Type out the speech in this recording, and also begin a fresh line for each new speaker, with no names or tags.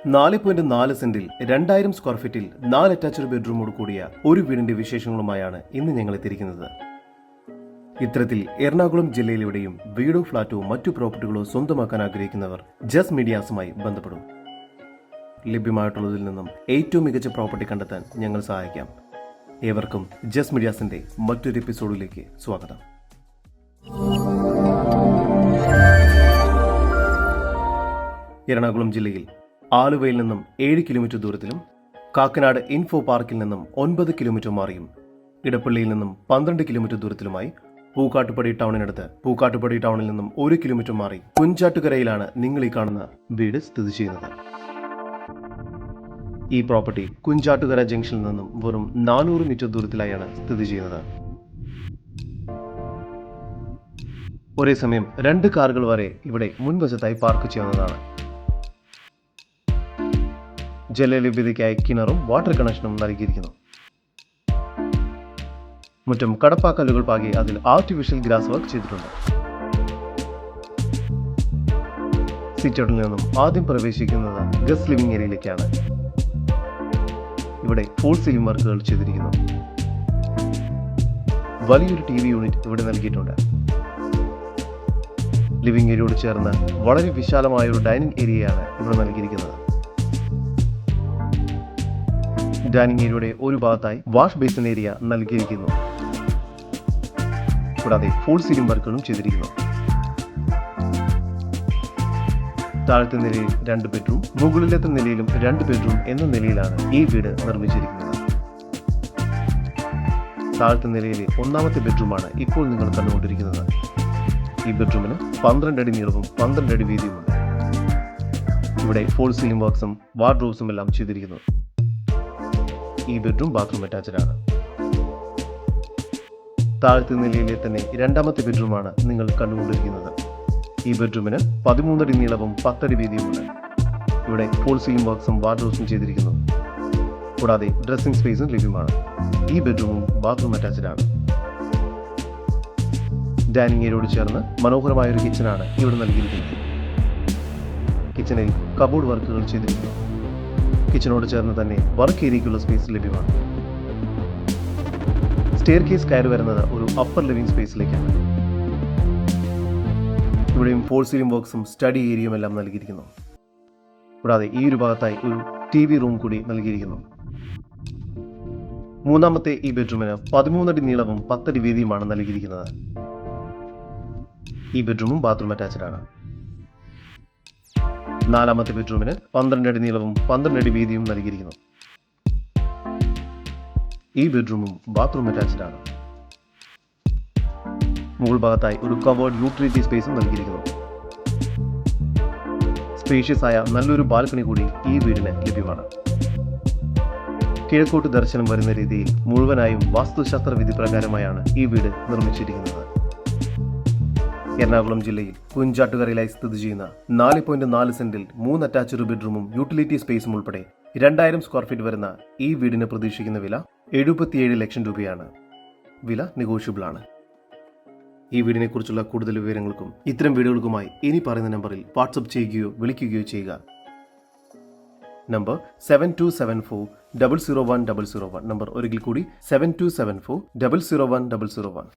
4.4 സെന്റിൽ 2000 സ്ക്വയർ ഫീറ്റിൽ 4 അറ്റാച്ച്ഡ് ബെഡ്റൂമോട് കൂടിയ ഒരു വീടിന്റെ വിശേഷങ്ങളുമായാണ് ഇന്ന് ഞങ്ങൾ എത്തിയിരിക്കുന്നത്. ഇത്തരത്തിൽ എറണാകുളം ജില്ലയിലെവിടെയും വീടോ ഫ്ളാറ്റോ മറ്റു പ്രോപ്പർട്ടികളോ സ്വന്തമാക്കാൻ ആഗ്രഹിക്കുന്നവർ ജസ് മീഡിയാസുമായി ബന്ധപ്പെടും. ലഭ്യമായിട്ടുള്ളതിൽ നിന്നും ഏറ്റവും മികച്ച പ്രോപ്പർട്ടി കണ്ടെത്താൻ ഞങ്ങൾ സഹായിക്കാം. ഏവർക്കും ജസ് മീഡിയാസിന്റെ മറ്റൊരു എപ്പിസോഡിലേക്ക് സ്വാഗതം. എറണാകുളം ജില്ലയിൽ ആലുവയിൽ നിന്നും 7 കിലോമീറ്റർ ദൂരത്തിലും കാക്കനാട് ഇൻഫോ പാർക്കിൽ നിന്നും 9 കിലോമീറ്റർ മാറിയും ഇടപ്പള്ളിയിൽ നിന്നും 12 കിലോമീറ്റർ ദൂരത്തിലുമായി പൂക്കാട്ടുപടി ടൗണിൽ നിന്നും 1 കിലോമീറ്റർ മാറി കുഞ്ചാട്ടുകരയിലാണ് നിങ്ങൾ ഈ കാണുന്ന വീട് സ്ഥിതി ചെയ്യുന്നത്. ഈ പ്രോപ്പർട്ടി കുഞ്ചാട്ടുകര ജംഗ്ഷനിൽ നിന്നും വെറും 400 മീറ്റർ ദൂരത്തിലായാണ് സ്ഥിതി ചെയ്യുന്നത്. ഒരേ സമയം 2 കാറുകൾ വരെ ഇവിടെ മുൻവശത്തായി പാർക്ക് ചെയ്യാവുന്നതാണ്. ജലലഭ്യതയ്ക്കായി കിണറും വാട്ടർ കണക്ഷനും നൽകിയിരിക്കുന്നു. മുറ്റം കടപ്പാക്കല്ലുകൾ പാകി അതിൽ ആർട്ടിഫിഷ്യൽ ഗ്രാസ് വർക്ക് ചെയ്തിട്ടുണ്ട്. സിറ്റൗട്ടിൽ നിന്നും ആദ്യം പ്രവേശിക്കുന്നത് ഗസ്റ്റ് ലിവിംഗ് ഏരിയയിലേക്കാണ്. ഇവിടെ ഫോൾ സീലിംഗ് വർക്കുകൾ ചെയ്തിരിക്കുന്നു. വലിയൊരു TV യൂണിറ്റ് ഇവിടെ നൽകിയിട്ടുണ്ട്. ലിവിംഗ് ഏരിയയോട് ചേർന്ന് വളരെ വിശാലമായ ഒരു ഡൈനിങ് ഏരിയയാണ് ഇവിടെ നൽകിയിരിക്കുന്നത്. ഡൈനിങ് ഏരിയയുടെ ഒരു ഭാഗത്തായി വാഷ് ബേസിൻ ഏരിയ നൽകിയിരിക്കുന്നു. കൂടാതെ ഫുൾ സീലിംഗ് വർക്കുകളും ചെയ്തിരിക്കുന്നു. താഴത്തെ നിലയിൽ 2 ബെഡ്റൂം, മുകളിലത്തെ നിലയിലും 2 ബെഡ്റൂം എന്ന നിലയിലാണ് ഈ വീട് നിർമ്മിച്ചിരിക്കുന്നത്. താഴത്തെ നിലയിലെ 1ാമത്തെ ബെഡ്റൂമാണ് ഇപ്പോൾ നിങ്ങൾ കണ്ടുകൊണ്ടിരിക്കുന്നത്. ഈ ബെഡ്റൂമിന് 12 അടി നീളവും 12 അടി വീതിയുമുണ്ട്. ഇവിടെ ഫോൾ സീലിംഗ് വർക്ക്സും വാർഡ്രോബ്സും എല്ലാം ചെയ്തിരിക്കുന്നു. ഈ ബെഡ്റൂം ബാത്റൂം അറ്റാച്ച്ഡ് ആണ്. താഴത്തെ നിലയിലെ തന്നെ 2ാമത്തെ ബെഡ്റൂമാണ് നിങ്ങൾ കണ്ടുകൊണ്ടിരിക്കുന്നത്. ഈ ബെഡ്റൂമിന് 13 അടി നീളവും 10 അടി വീതിയുമുണ്ട്. ഇവിടെ ഫോൾ സീലിംഗ് വർക്ക്സും വാർഡ്രോബ്സും ചെയ്തിരിക്കുന്നു. കൂടാതെ ഡ്രസ്സിംഗ് സ്പേസും ലഭ്യമാണ്. ഈ ബെഡ്റൂമും ബാത്റൂം അറ്റാച്ച്ഡ് ആണ്. ഡൈനിങ് ഏരിയയോട് ചേർന്ന് മനോഹരമായ ഒരു കിച്ചണാണ് ഇവിടെ നൽകിയിരിക്കുന്നത്. കിച്ചണിൽ കബോർഡ് വർക്കുകൾ ചെയ്തിരിക്കുന്നു. കിച്ചണോട് ചേർന്ന് തന്നെ വർക്ക് ഏരിയയ്ക്കുള്ള സ്പേസ് ലഭ്യമാണ്. സ്റ്റെയർ കേസ് കയറി വരുന്നത് ഒരു അപ്പർ ലിവിംഗ് സ്പേസിലേക്കാണ്. ഇവിടെയും ഫോൾ സീലിംഗ് വർക്ക്സും സ്റ്റഡി ഏരിയയും എല്ലാം നൽകിയിരിക്കുന്നു. കൂടാതെ ഈ ഒരു ഭാഗത്തായി ഒരു TV റൂം കൂടി നൽകിയിരിക്കുന്നു. 3ാമത്തെ ഈ ബെഡ്റൂമിന് 13 അടി നീളവും 10 അടി വീതിയുമാണ് നൽകിയിരിക്കുന്നത്. ഈ ബെഡ്റൂമും ബാത്റൂം അറ്റാച്ച്ഡ് ആണ്. 4ാമത്തെ ബെഡ്റൂമിന് 12 അടി നീളവും 12 അടി വീതിയും നൽകിയിരിക്കുന്നു. ഈ ബെഡ്റൂമും ബാത്റൂം അറ്റാച്ച്ഡ് ആണ്. മുകൾ ഭാഗത്തായി ഒരു കവേർഡ് യൂട്ടിലിറ്റി സ്പേസും നൽകിയിരിക്കുന്നു. സ്പേഷ്യസ് ആയ നല്ലൊരു ബാൽക്കണി കൂടി ഈ വീടിന് ലഭ്യമാണ്. കിഴക്കോട്ട് ദർശനം വരുന്ന രീതിയിൽ മുഴുവനായും വാസ്തുശാസ്ത്ര വിധി പ്രകാരമായാണ് ഈ വീട് നിർമ്മിച്ചിരിക്കുന്നത്. എറണാകുളം ജില്ലയിൽ കുഞ്ചാട്ടുകരയിലായി സ്ഥിതി ചെയ്യുന്ന 4.4 സെന്റിൽ 3 അറ്റാച്ച്ഡ് ബെഡ്റൂമും യൂട്ടിലിറ്റി സ്പേസും ഉൾപ്പെടെ 2000 സ്ക്വയർ ഫീറ്റ് വരുന്ന ഈ വീടിന് പ്രതീക്ഷിക്കുന്ന വില 77 ലക്ഷം രൂപയാണ്. വില നെഗോഷ്യബിൾ ആണ്. ഈ വീടിനെ കുറിച്ചുള്ള കൂടുതൽ വിവരങ്ങൾക്കും ഇത്തരം വീടുകൾക്കുമായി ഇനി പറയുന്ന നമ്പറിൽ വാട്സ്ആപ്പ് ചെയ്യുകയോ വിളിക്കുകയോ ചെയ്യുക. നമ്പർ 7274 001 001. നമ്പർ ഒരിക്കൽ കൂടി 7274 001 001.